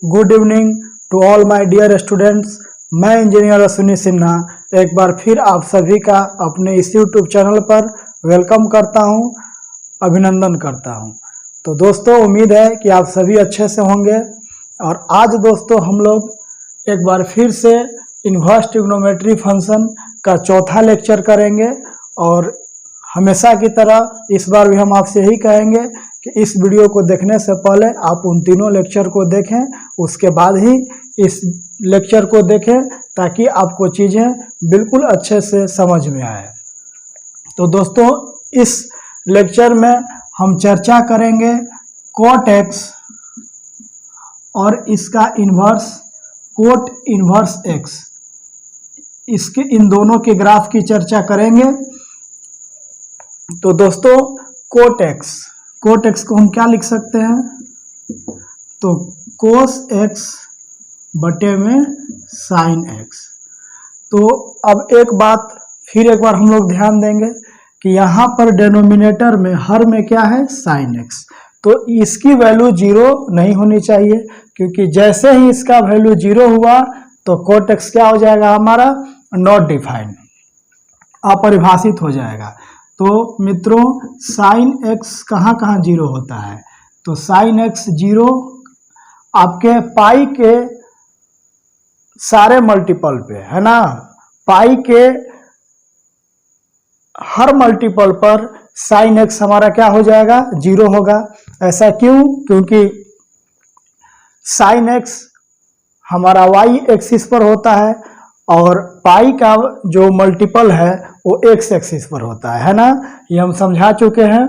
Good evening to all my dear students. मैं engineer Ashwini Sinha एक बार फिर आप सभी का अपने इस यूट्यूब चैनल पर वेलकम करता हूं, अभिनंदन करता हूं। तो दोस्तों, उम्मीद है कि आप सभी अच्छे से होंगे। और आज दोस्तों हम लोग एक बार फिर से इन्वर्स ट्रिग्नोमेट्री फंक्शन का चौथा लेक्चर करेंगे। और हमेशा की तरह इस बार भी हम आपसे यही कहेंगे कि इस वीडियो को देखने से पहले आप उन तीनों लेक्चर को देखें, उसके बाद ही इस लेक्चर को देखें ताकि आपको चीज़ें बिल्कुल अच्छे से समझ में आए। तो दोस्तों, इस लेक्चर में हम चर्चा करेंगे cot x और इसका इन्वर्स cot इन्वर्स x, इसके इन दोनों के ग्राफ की चर्चा करेंगे। तो दोस्तों, cot x को हम क्या लिख सकते हैं? तो cos x बटे में sin x। तो अब एक बात फिर एक बार हम लोग ध्यान देंगे कि यहाँ पर डेनोमिनेटर में हर में क्या है? sin x। तो इसकी वैल्यू 0 नहीं होनी चाहिए, क्योंकि जैसे ही इसका वैल्यू 0 हुआ तो cot x क्या हो जाएगा? हमारा नॉट डिफाइंड, अपरिभाषित हो जाएगा। तो मित्रों, sin x कहाँ कहाँ 0 होता है? तो sin x 0 आपके पाई के सारे मल्टीपल पे है ना। पाई के हर मल्टीपल पर sin x हमारा क्या हो जाएगा? 0 होगा। ऐसा क्यों? क्योंकि sin x हमारा y एक्सिस पर होता है और पाई का जो मल्टीपल है वो x एक्सिस पर होता है ना। ये हम समझा चुके हैं।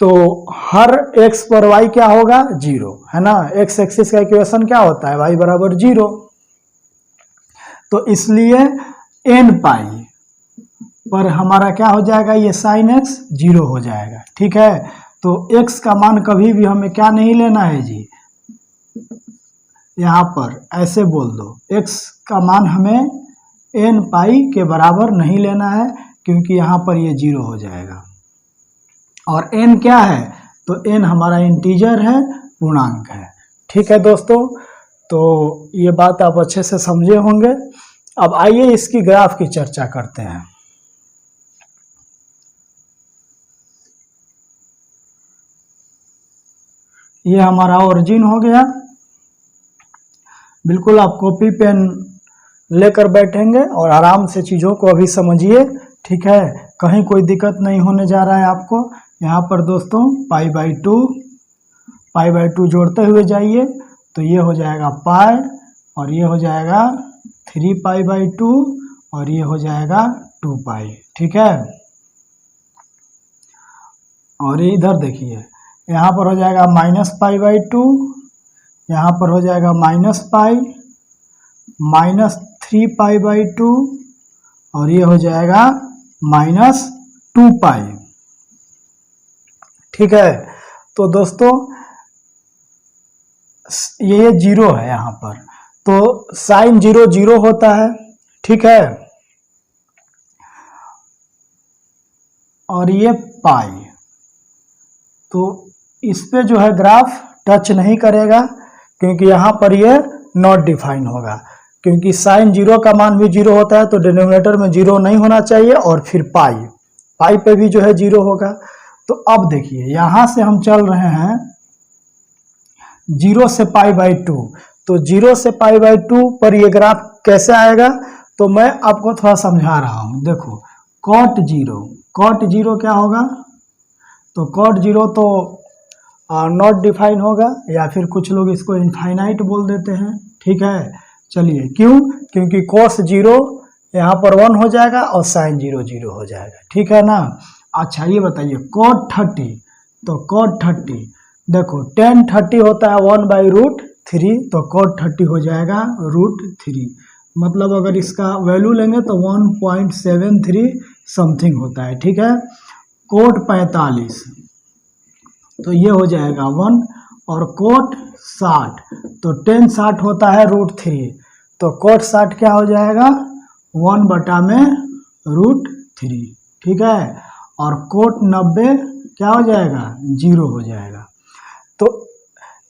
तो हर x पर y क्या होगा? 0 है ना। x एक्सिस का इक्वेशन क्या होता है? y बराबर 0। तो इसलिए n पाई पर हमारा क्या हो जाएगा? ये sin x 0 हो जाएगा। ठीक है। तो x का मान कभी भी हमें क्या नहीं लेना है जी, यहाँ पर ऐसे बोल दो, x का मान हमें n पाई के बराबर नहीं लेना है, क्योंकि यहाँ पर ये 0 हो जाएगा। और n क्या है? तो n हमारा इंटीजर है, पूर्णांक है। ठीक है दोस्तों, तो ये बात आप अच्छे से समझे होंगे। अब आइए इसकी ग्राफ की चर्चा करते हैं। ये हमारा ओरिजिन हो गया। बिल्कुल आप कॉपी पेन लेकर बैठेंगे और आराम से चीज़ों को अभी समझिए। ठीक है, कहीं कोई दिक्कत नहीं होने जा रहा है आपको। यहाँ पर दोस्तों पाई बाई टू जोड़ते हुए जाइए, तो ये हो जाएगा पाई और ये हो जाएगा 3 पाई बाई 2 और ये हो जाएगा 2 पाई। ठीक है। और ये इधर देखिए, यहाँ पर हो जाएगा माइनस पाई बाई 2, यहाँ पर हो जाएगा minus pi, minus 3 pi by 2 और ये हो जाएगा माइनस 2 पाई। ठीक है। तो दोस्तों, ये 0 है यहाँ पर, तो साइन 0 0 होता है। ठीक है। और ये पाई, तो इस पे जो है ग्राफ टच नहीं करेगा, क्योंकि यहाँ पर ये नॉट डिफाइन होगा। क्योंकि साइन 0 का मान भी 0 होता है, तो डिनोमिनेटर में 0 नहीं होना चाहिए। और फिर पाई पे भी जो है 0 होगा। तो अब देखिए, यहाँ से हम चल रहे हैं 0 से पाई बाई 2, तो 0 से पाई बाई 2 पर ये ग्राफ कैसे आएगा? तो मैं आपको थोड़ा समझा रहा हूँ। देखो, cot 0 क्या होगा? तो cot 0 तो नॉट डिफाइन होगा, या फिर कुछ लोग इसको इनफाइनाइट बोल देते हैं। ठीक है। चलिए, क्यों? क्योंकि cos 0 यहाँ पर 1 हो जाएगा और sin 0 0 हो जाएगा। ठीक है ना। अच्छा, ये बताइए cot 30, तो cot 30 देखो, tan 30 होता है 1/√3, तो cot 30 हो जाएगा √3। मतलब अगर इसका वैल्यू लेंगे तो 1.73 समथिंग होता है। ठीक है। cot 45, तो ये हो जाएगा 1। और cot 60, तो tan 60 होता है √3, तो cot 60 क्या हो जाएगा? 1/√3। ठीक है। और cot 90 क्या हो जाएगा? 0 हो जाएगा। तो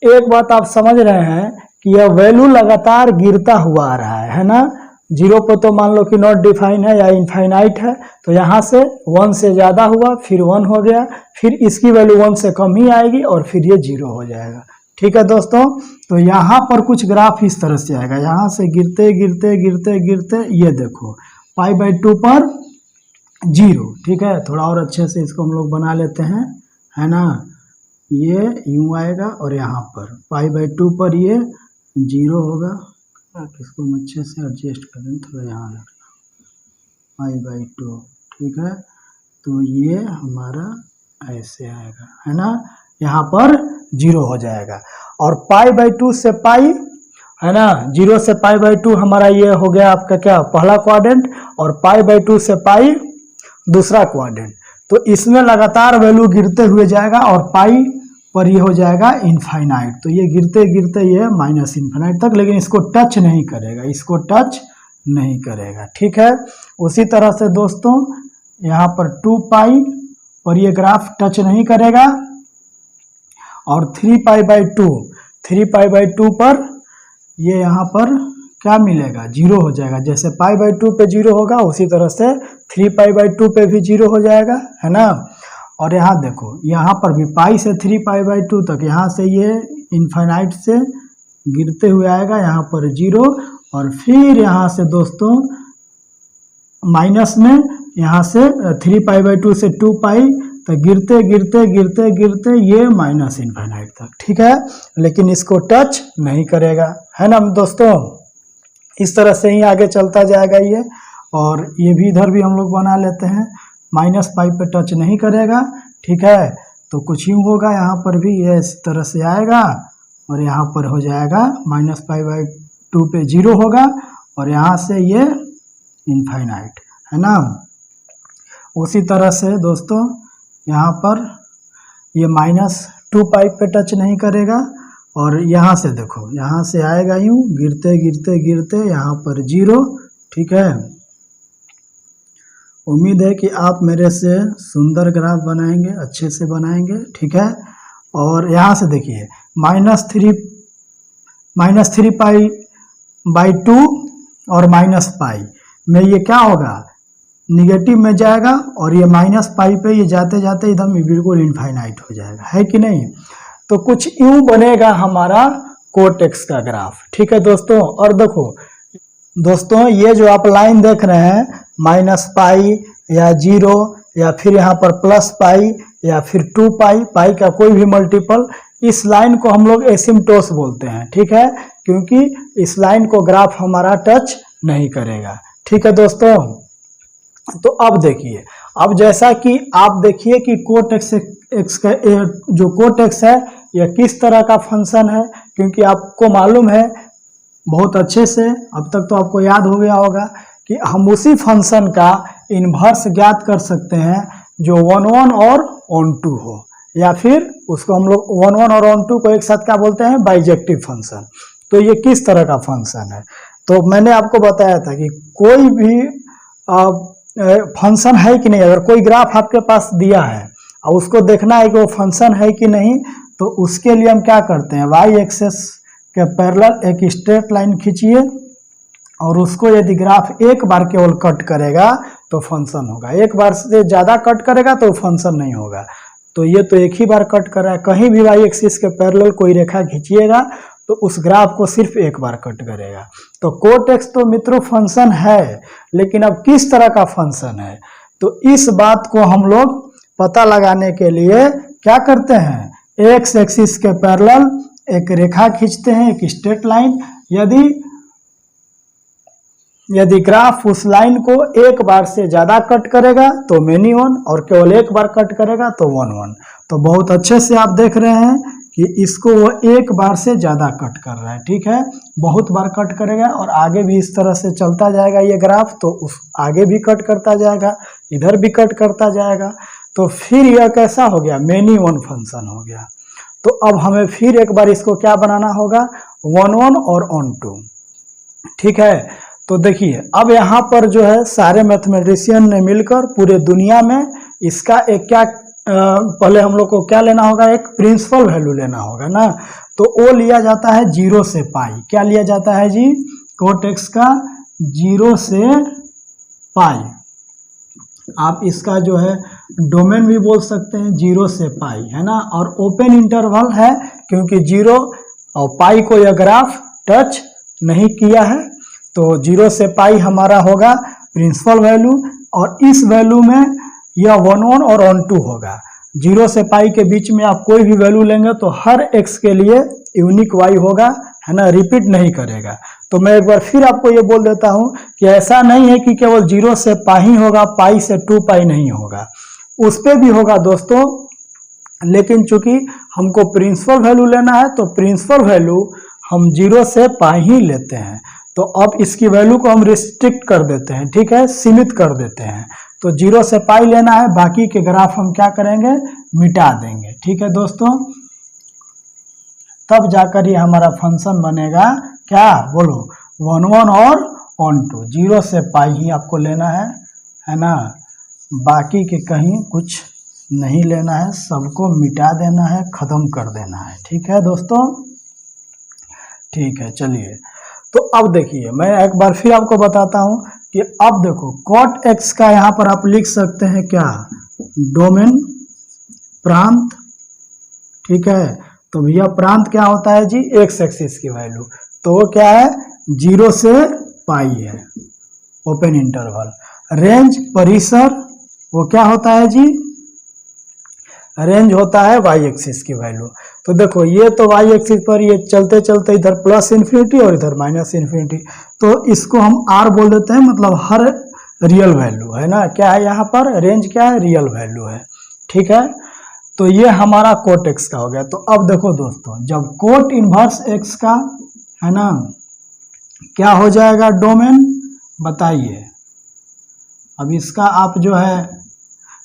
एक बात आप समझ रहे हैं कि यह वैल्यू लगातार गिरता हुआ आ रहा है ना। 0 पर तो मान लो कि नॉट डिफाइन है या इनफाइनाइट है, तो यहाँ से 1 से ज़्यादा हुआ, फिर 1 हो गया, फिर इसकी वैल्यू 1 से कम ही आएगी और फिर ये 0 हो जाएगा। ठीक है दोस्तों, तो यहाँ पर कुछ ग्राफ इस तरह से आएगा, यहाँ से गिरते गिरते गिरते गिरते ये देखो π/2 पर 0। ठीक है, थोड़ा और अच्छे से इसको हम लोग बना लेते हैं, है ना। ये यूँ आएगा और यहाँ पर π/2 पर ये 0 होगा। इसको हम अच्छे से एडजस्ट कर दें, थोड़ा यहाँ रखना π/2। ठीक है, तो ये हमारा ऐसे आएगा, है ना, यहाँ पर 0 हो जाएगा। और π/2 से पाई, है ना, 0 से π/2 हमारा ये हो गया आपका क्या, पहला क्वाड्रेंट, और π/2 से पाई दूसरा क्वाड्रेंट। तो इसमें लगातार वैल्यू गिरते हुए जाएगा और पाई पर ये हो जाएगा इनफाइनाइट। तो ये गिरते गिरते ये माइनस इनफाइनाइट तक, लेकिन इसको टच नहीं करेगा, इसको टच नहीं करेगा। ठीक है, उसी तरह से दोस्तों यहाँ पर 2π पर ये ग्राफ टच नहीं करेगा, और 3π/2 पर ये यहाँ पर क्या मिलेगा, 0 हो जाएगा। जैसे π/2 पे 0 होगा उसी तरह से 3π/2 पे भी 0 हो जाएगा, है ना। और यहाँ देखो, यहाँ पर भी पाई से 3π/2 तक, यहाँ से ये इनफाइनाइट से गिरते हुए आएगा, यहाँ पर 0, और फिर यहाँ से दोस्तों माइनस में, यहाँ से 3π/2 से 2π तो गिरते गिरते गिरते गिरते ये माइनस इनफाइनाइट तक। ठीक है, लेकिन इसको टच नहीं करेगा, है ना दोस्तों। इस तरह से ही आगे चलता जाएगा ये, और ये भी इधर भी हम लोग बना लेते हैं, -π पे टच नहीं करेगा। ठीक है, तो कुछ यूँ होगा, यहाँ पर भी ये इस तरह से आएगा, और यहाँ पर हो जाएगा -π/2 पे 0 होगा, और यहाँ से ये इनफाइनाइट, है ना। उसी तरह से दोस्तों यहाँ पर ये -2π पे टच नहीं करेगा, और यहाँ से देखो, यहाँ से आएगा यूँ गिरते गिरते गिरते यहाँ पर 0। ठीक है, उम्मीद है कि आप मेरे से सुंदर ग्राफ बनाएंगे, अच्छे से बनाएंगे। ठीक है, और यहाँ से देखिए -3π/2 और -π में ये क्या होगा, निगेटिव में जाएगा, और ये -π पे ये जाते जाते एकदम बिल्कुल इनफाइनाइट हो जाएगा, है कि नहीं। तो कुछ यूँ बनेगा हमारा कोटेक्स का ग्राफ। ठीक है दोस्तों, और देखो दोस्तों, ये जो आप लाइन देख रहे हैं -π या 0 या फिर यहाँ पर +π या फिर 2π, पाई का कोई भी मल्टीपल, इस लाइन को हम लोग एसिम्प्टोस बोलते हैं। ठीक है, क्योंकि इस लाइन को ग्राफ हमारा टच नहीं करेगा। ठीक है दोस्तों, तो अब देखिए, अब जैसा कि आप देखिए कि कोटेक्स का जो कोटेक्स है यह किस तरह का फंक्शन है, क्योंकि आपको मालूम है बहुत अच्छे से, अब तक तो आपको याद हो गया होगा कि हम उसी फंक्शन का इन्वर्स ज्ञात कर सकते हैं जो 1 और 2 हो, या फिर उसको हम लोग 1 और 2 को एक साथ क्या बोलते हैं, बाइजेक्टिव फंक्शन। तो ये किस तरह का फंक्शन है, तो मैंने आपको बताया था कि कोई भी फंक्शन है कि नहीं, अगर कोई ग्राफ आपके पास दिया है और उसको देखना है कि वो फंक्शन है कि नहीं, तो उसके लिए हम क्या करते हैं, वाई एक्सेस के पैरेलल एक स्ट्रेट लाइन खींचिए, और उसको यदि ग्राफ एक बार केवल कट करेगा तो फंक्शन होगा, एक बार से ज़्यादा कट करेगा तो फंक्शन नहीं होगा। तो ये तो एक ही बार कट कर रहा है, कहीं भी वाई एक्सिस के पैरेलल कोई रेखा खींचिएगा तो उस ग्राफ को सिर्फ एक बार कट करेगा। तो कोटेक्स तो मित्रों फंक्शन है, लेकिन अब किस तरह का फंक्शन है, तो इस बात को हम लोग पता लगाने के लिए क्या करते हैं, एक्स एक्सिस के पैरेलल एक रेखा खींचते हैं, एक स्ट्रेट लाइन। यदि ग्राफ उस लाइन को एक बार से ज़्यादा कट करेगा तो मेनी वन, और केवल एक बार कट करेगा तो 1 तो बहुत अच्छे से आप देख रहे हैं कि इसको वो एक बार से ज़्यादा कट कर रहा है। ठीक है, बहुत बार कट करेगा, और आगे भी इस तरह से चलता जाएगा ये ग्राफ, तो उस आगे भी कट करता जाएगा, इधर भी कट करता जाएगा, तो फिर यह कैसा हो गया, मेनी वन फंक्शन हो गया। तो अब हमें फिर एक बार इसको क्या बनाना होगा, 1 और 2। ठीक है, तो देखिए अब यहाँ पर जो है सारे मैथमेटिशियन ने मिलकर पूरे दुनिया में इसका एक क्या पहले हम लोग को क्या लेना होगा, एक प्रिंसिपल वैल्यू लेना होगा ना। तो वो लिया जाता है 0 से पाई। क्या लिया जाता है जी? कोट एक्स का 0 से पाई। आप इसका जो है डोमेन भी बोल सकते हैं 0 से पाई, है ना। और ओपन इंटरवल है क्योंकि 0 और पाई को यह ग्राफ टच नहीं किया है। तो 0 से पाई हमारा होगा प्रिंसिपल वैल्यू, और इस वैल्यू में यह 1 1 और 1 2 होगा। 0 से पाई के बीच में आप कोई भी वैल्यू लेंगे तो हर x के लिए यूनिक y होगा, है ना, रिपीट नहीं करेगा। तो मैं एक बार फिर आपको ये बोल देता हूँ कि ऐसा नहीं है कि केवल 0 से पाई ही होगा, पाई से 2 पाई नहीं होगा, उस पर भी होगा दोस्तों। लेकिन चूंकि हमको प्रिंसिपल वैल्यू लेना है तो प्रिंसिपल वैल्यू हम 0 से पाई ही लेते हैं। तो अब इसकी वैल्यू को हम रिस्ट्रिक्ट कर देते हैं, ठीक है, सीमित कर देते हैं। तो 0 से पाई लेना है, बाकी के ग्राफ हम क्या करेंगे? मिटा देंगे, ठीक है दोस्तों। तब जाकर ये हमारा फंक्शन बनेगा क्या? बोलो 1 1 और 1 2। 0 से पाई ही आपको लेना है ना, बाकी के कहीं कुछ नहीं लेना है, सबको मिटा देना है, खत्म कर देना है, ठीक है दोस्तों। ठीक है, चलिए तो अब देखिए मैं एक बार फिर आपको बताता हूं कि अब देखो कॉट एक्स का यहाँ पर आप लिख सकते हैं क्या? डोमेन, प्रांत, ठीक है। तो भैया प्रांत क्या होता है जी? एक्स एक्सिस की वैल्यू, तो वो क्या है? 0 से पाई है, ओपन इंटरवल। रेंज, परिसर, वो क्या होता है जी? रेंज होता है वाई एक्सिस की वैल्यू। तो देखो ये तो वाई एक्सिस पर ये चलते चलते इधर प्लस इन्फिनिटी और इधर माइनस इन्फिनिटी, तो इसको हम आर बोल देते हैं, मतलब हर रियल वैल्यू, है ना। क्या है यहाँ पर? रेंज क्या है? रियल वैल्यू है, ठीक है। तो ये हमारा कोट एक्स का हो गया। तो अब देखो दोस्तों, जब कोट इनवर्स एक्स का, है ना, क्या हो जाएगा डोमेन? बताइए। अब इसका आप जो है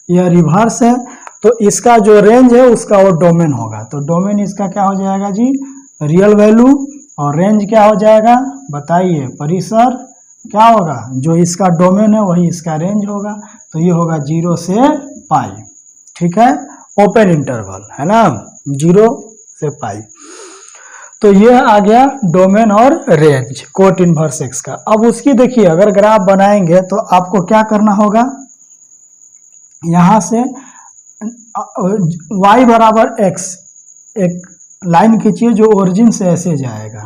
यह रिवर्स है, तो इसका जो रेंज है उसका वो डोमेन होगा। तो डोमेन इसका क्या हो जाएगा जी? Real value. और रेंज क्या हो जाएगा? बताइए। परिसर क्या होगा? जो इसका डोमेन है वही इसका रेंज होगा। तो ये होगा 0 से पाई, ठीक है, ओपन इंटरवल, है ना, 0 से पाई। तो ये आ गया डोमेन और रेंज कोट इनवर्स एक्स का। अब उसकी देखिए अगर ग्राफ बनाएंगे तो आपको क्या करना होगा? यहां से y बराबर x एक लाइन खींचिए जो ओरिजिन से ऐसे जाएगा।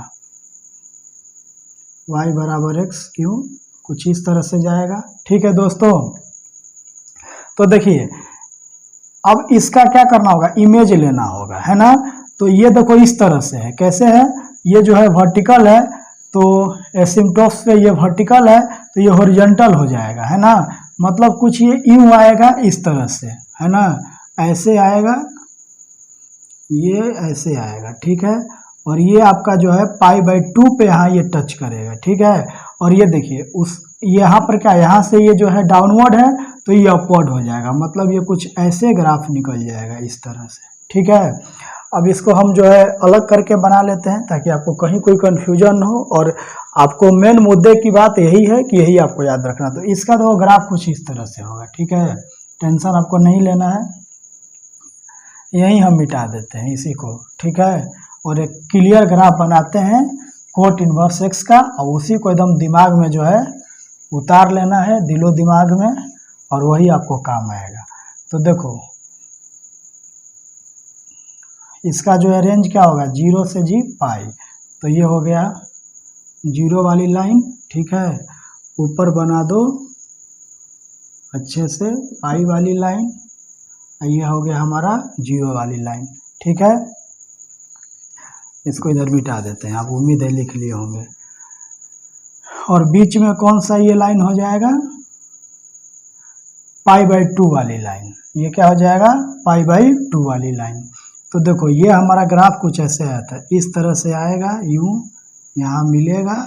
y बराबर x क्यों? कुछ इस तरह से जाएगा, ठीक है दोस्तों। तो देखिए अब इसका क्या करना होगा? इमेज लेना होगा, है ना। तो ये देखो इस तरह से है। कैसे है? ये जो है वर्टिकल है, तो एसिम्पटोस पे ये वर्टिकल है तो ये हॉरिजॉन्टल हो जाएगा, है ना। मतलब कुछ ये यूं आएगा इस तरह से, है ना, ऐसे आएगा, ये ऐसे आएगा, ठीक है। और ये आपका जो है π/2 पे यहाँ ये टच करेगा, ठीक है। और ये देखिए उस यहाँ पर क्या, यहाँ से ये जो है डाउनवर्ड है तो ये अपवर्ड हो जाएगा, मतलब ये कुछ ऐसे ग्राफ निकल जाएगा इस तरह से, ठीक है। अब इसको हम जो है अलग करके बना लेते हैं ताकि आपको कहीं कोई कन्फ्यूजन न हो, और आपको मेन मुद्दे की बात यही है कि यही आपको याद रखना। तो इसका तो ग्राफ कुछ इस तरह से होगा, ठीक है, टेंशन आपको नहीं लेना है, यही हम मिटा देते हैं इसी को, ठीक है। और एक क्लियर ग्राफ बनाते हैं कोट इनवर्स एक्स का, और उसी को एकदम दिमाग में जो है उतार लेना है, दिलो दिमाग में, और वही आपको काम आएगा। तो देखो इसका जो है रेंज क्या होगा? 0 से जी पाई। तो ये हो गया 0 वाली लाइन, ठीक है। ऊपर बना दो अच्छे से पाई वाली लाइन, ये हो गया हमारा 0 वाली लाइन, ठीक है। इसको इधर मिटा देते हैं, आप उम्मीद है लिख लिए होंगे। और बीच में कौन सा ये लाइन हो जाएगा? π/2 वाली लाइन। ये क्या हो जाएगा? π/2 वाली लाइन। तो देखो ये हमारा ग्राफ कुछ ऐसे आया था, इस तरह से आएगा, यूं यहाँ मिलेगा,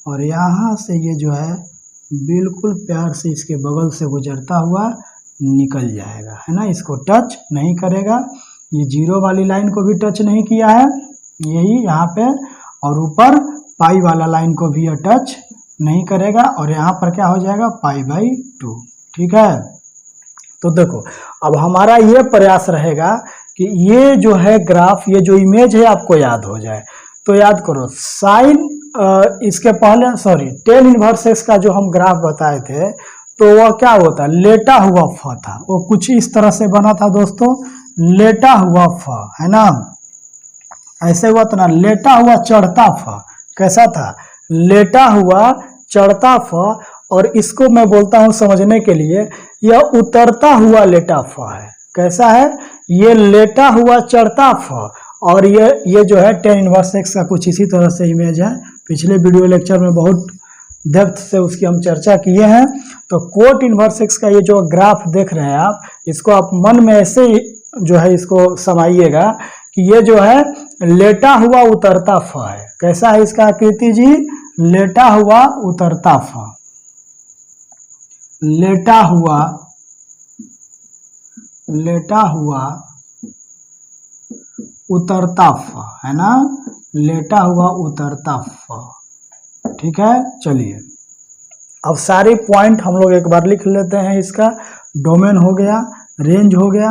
और यहाँ से ये जो है बिल्कुल प्यार से इसके बगल से गुजरता हुआ निकल जाएगा, है ना। इसको टच नहीं करेगा, ये 0 वाली लाइन को भी टच नहीं किया है, यही यहाँ पे, और ऊपर पाई वाला लाइन को भी टच नहीं करेगा, और यहाँ पर क्या हो जाएगा? π/2, ठीक है। तो देखो अब हमारा ये प्रयास रहेगा कि ये जो है ग्राफ, ये जो इमेज है आपको याद हो जाए। तो याद करो साइन इसके पहले टेन इनवर्स एक्स का जो हम ग्राफ बताए थे तो वह क्या होता है, लेटा हुआ फ था। वो कुछ इस तरह से बना था दोस्तों, लेटा हुआ फ, है ना, ऐसे हुआ था ना, लेटा हुआ चढ़ता फ। कैसा था, लेटा हुआ चढ़ता फ। और इसको मैं बोलता हूं समझने के लिए, यह उतरता हुआ लेटा फ है। कैसा है, ये लेटा हुआ चढ़ता फ। और ये जो है टेन इनवर्स एक्स का कुछ इसी तरह से इमेज है। पिछले वीडियो लेक्चर में बहुत डेप्थ से उसकी हम चर्चा किए हैं। तो कोट इनवर्स एक्स का ये जो ग्राफ देख रहे हैं आप, इसको आप मन में ऐसे ही जो है इसको समाइएगा कि ये जो है लेटा हुआ उतरता फ है। कैसा है इसका आकृति जी, लेटा हुआ उतरता फ, लेटा हुआ उतरता फ, है ना, लेटा हुआ उतरता फ। ठीक है, चलिए अब सारे पॉइंट हम लोग एक बार लिख लेते हैं। इसका डोमेन हो गया, रेंज हो गया।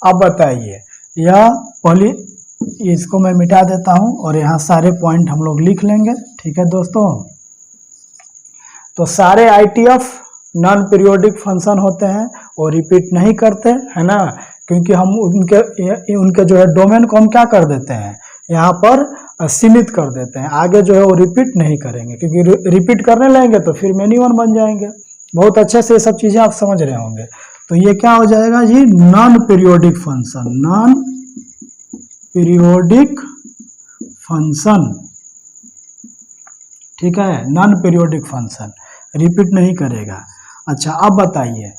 अब बताइए, यह पहले इसको मैं मिटा देता हूं और यहाँ सारे पॉइंट हम लोग लिख लेंगे। ठीक है दोस्तों, तो सारे ITF नॉन पीरियोडिक फंक्शन होते हैं और रिपीट नहीं करते, है ना, क्योंकि हम उनके जो है डोमेन को हम क्या कर देते हैं, यहाँ पर सीमित कर देते हैं। आगे जो है वो रिपीट नहीं करेंगे, क्योंकि रिपीट करने लगेंगे तो फिर मेनी वन बन जाएंगे। बहुत अच्छे से ये सब चीज़ें आप समझ रहे होंगे। तो ये क्या हो जाएगा जी, non periodic function, non periodic function. ठीक है, नॉन पीरियोडिक फंक्शन रिपीट नहीं करेगा। अच्छा अब बताइए,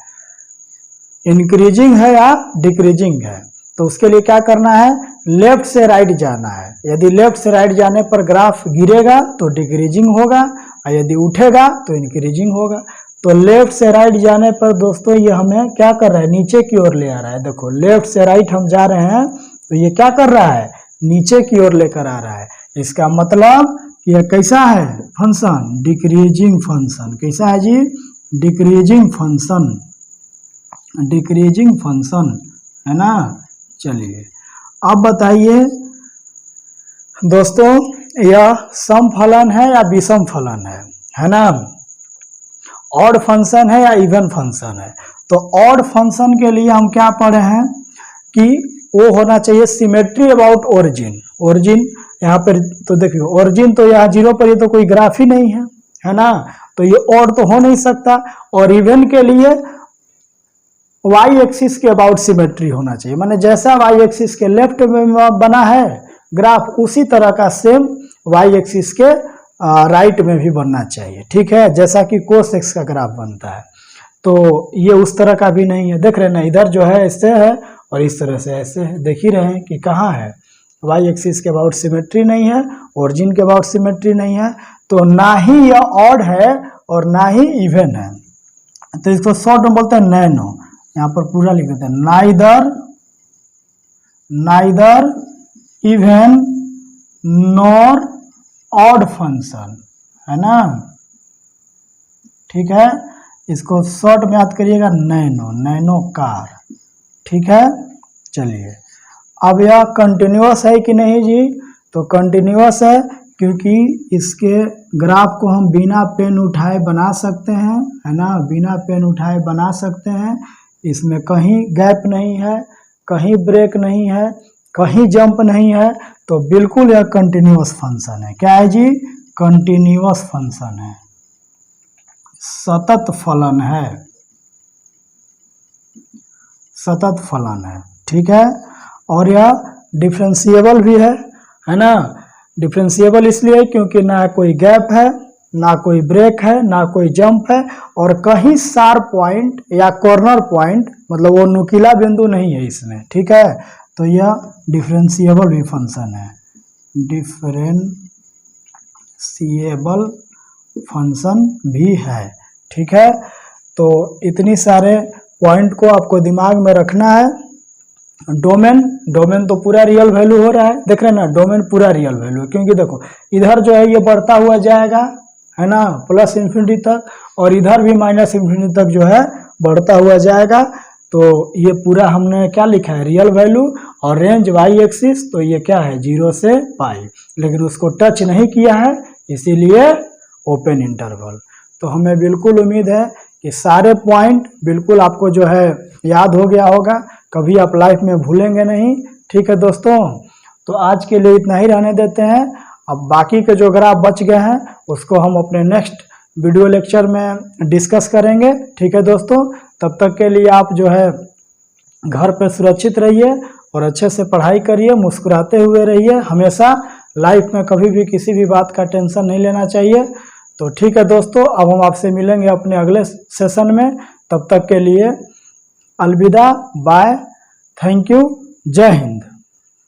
इंक्रीजिंग है या डिक्रीजिंग है, तो उसके लिए क्या करना है, लेफ्ट से राइट जाना है। यदि लेफ्ट से राइट जाने पर ग्राफ गिरेगा तो डिक्रीजिंग होगा, और यदि उठेगा तो इंक्रीजिंग होगा। तो लेफ्ट से राइट जाने पर दोस्तों ये हमें क्या कर रहा है, नीचे की ओर ले आ रहा है। देखो लेफ्ट से राइट हम जा रहे हैं तो ये क्या कर रहा है, नीचे की ओर लेकर आ रहा है। इसका मतलब यह कैसा है फंक्शन, डिक्रीजिंग फंक्शन। कैसा है जी, डिक्रीजिंग फंक्शन, डिक्रीजिंग फंक्शन, है ना। चलिए अब बताइए दोस्तों, यह सम फलन है या विषम फलन है ना, ऑड फंक्शन है या इवन फंक्शन है। तो ऑड फंक्शन के लिए हम क्या पढ़े हैं कि वो होना चाहिए सिमेट्री अबाउट ओरिजिन। ओरिजिन यहाँ पर तो देखिए, ओरिजिन तो यहाँ 0 पर, ये तो कोई ग्राफ ही नहीं है ना, तो ये ऑड तो हो नहीं सकता। और इवन के लिए वाई एक्सिस के अबाउट सिमेट्री होना चाहिए, माने जैसा वाई एक्सिस के लेफ्ट में बना है ग्राफ, उसी तरह का सेम वाई एक्सिस के राइट में भी बनना चाहिए। ठीक है, जैसा कि कोस एक्स का ग्राफ बनता है। तो ये उस तरह का भी नहीं है, देख रहे हैं ना, इधर जो है ऐसे है और इस तरह से ऐसे है। देख ही रहे हैं कि कहाँ है, वाई एक्सिस के अबाउट सिमेट्री नहीं है, ओरिजिन के अबाउट सिमेट्री नहीं है। तो ना ही यह ऑड है और ना ही इवन है। तो इसको शॉर्ट में बोलते हैं नैनो, यहाँ पर पूरा लिख देते हैं, neither even nor odd function, है ना। ठीक है, इसको शॉर्ट में याद करिएगा, नैनो, नैनो कार। ठीक है, चलिए अब यह कंटिन्यूअस है कि नहीं जी, तो कंटिन्यूअस है, क्योंकि इसके ग्राफ को हम बिना पेन उठाए बना सकते हैं, है ना, बिना पेन उठाए बना सकते हैं। इसमें कहीं गैप नहीं है, कहीं ब्रेक नहीं है, कहीं जंप नहीं है, तो बिल्कुल यह कंटिन्यूअस फंक्शन है। क्या है जी, कंटिन्यूअस फंक्शन है, सतत फलन है, सतत फलन है। ठीक है, और यह डिफरेंशिएबल भी है ना। डिफरेंशिएबल इसलिए क्योंकि ना कोई गैप है, ना कोई ब्रेक है, ना कोई जंप है, और कहीं शार्प पॉइंट या कॉर्नर पॉइंट, मतलब वो नुकीला बिंदु नहीं है इसमें। ठीक है, तो यह डिफरेंशिएबल भी फंक्शन है, डिफरेंशिएबल फंक्शन भी है। ठीक है, तो इतनी सारे पॉइंट को आपको दिमाग में रखना है। डोमेन तो पूरा रियल वैल्यू हो रहा है, देख रहे हैं ना, डोमेन पूरा रियल वैल्यू है, क्योंकि देखो इधर जो है ये बढ़ता हुआ जाएगा, है ना, प्लस इन्फिनिटी तक, और इधर भी माइनस इन्फिनिटी तक जो है बढ़ता हुआ जाएगा। तो ये पूरा हमने क्या लिखा है, रियल वैल्यू, और रेंज वाई एक्सिस, तो ये क्या है 0 से पाई, लेकिन उसको टच नहीं किया है इसीलिए ओपन इंटरवल। तो हमें बिल्कुल उम्मीद है कि सारे पॉइंट बिल्कुल आपको जो है याद हो गया होगा, कभी आप लाइफ में भूलेंगे नहीं। ठीक है दोस्तों, तो आज के लिए इतना ही रहने देते हैं। अब बाकी के जो ग्राफ बच गए हैं उसको हम अपने नेक्स्ट वीडियो लेक्चर में डिस्कस करेंगे। ठीक है दोस्तों, तब तक के लिए आप जो है घर पे सुरक्षित रहिए और अच्छे से पढ़ाई करिए, मुस्कुराते हुए रहिए हमेशा। लाइफ में कभी भी किसी भी बात का टेंशन नहीं लेना चाहिए। तो ठीक है दोस्तों, अब हम आपसे मिलेंगे अपने अगले सेशन में। तब तक के लिए अलविदा, बाय, थैंक यू, जय हिंद।